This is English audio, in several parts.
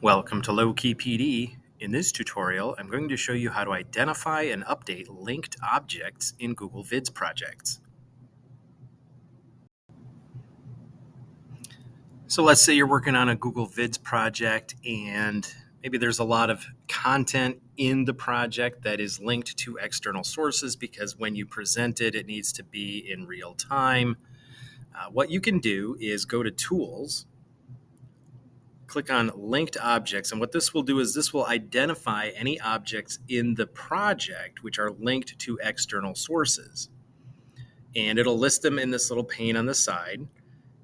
Welcome to Low Key PD. In this tutorial, I'm going to show you how to identify and update linked objects in Google Vids projects. So let's say you're working on a Google Vids project and maybe there's a lot of content in the project that is linked to external sources because when you present it, it needs to be in real time. What you can do is go to Tools, click on linked objects, and what this will do is this will identify any objects in the project which are linked to external sources, and it'll list them in this little pane on the side.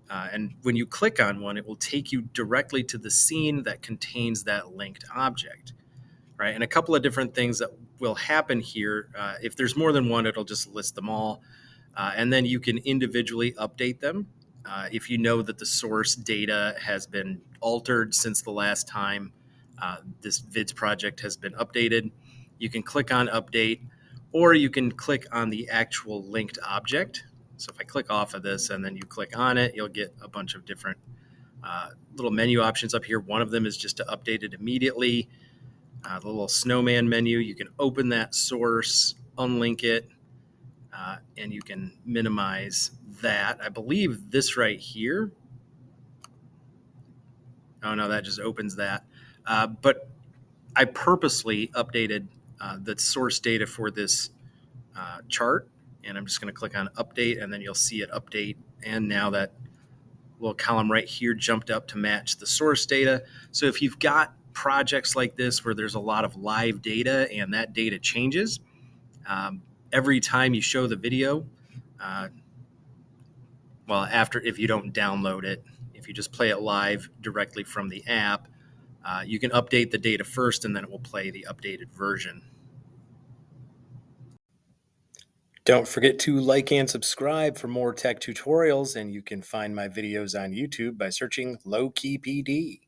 And when you click on one, it will take you directly to the scene that contains that linked object, right? And a couple of different things that will happen here. If there's more than one, it'll just list them all. And then you can individually update them. If you know that the source data has been altered since the last time this Vids project has been updated, you can click on Update, or you can click on the actual linked object. So if I click off of this and then you click on it, you'll get a bunch of different little menu options up here. One of them is just to update it immediately. The little snowman menu, you can open that source, unlink it, and you can minimize that. I believe this right here. Oh no, that just opens that. But I purposely updated the source data for this chart, and I'm just going to click on update, and then you'll see it update. And now that little column right here jumped up to match the source data. So if you've got projects like this where there's a lot of live data and that data changes, every time you show the video, if you don't download it, if you just play it live directly from the app, you can update the data first and then it will play the updated version. Don't forget to like and subscribe for more tech tutorials, and you can find my videos on YouTube by searching Low Key PD.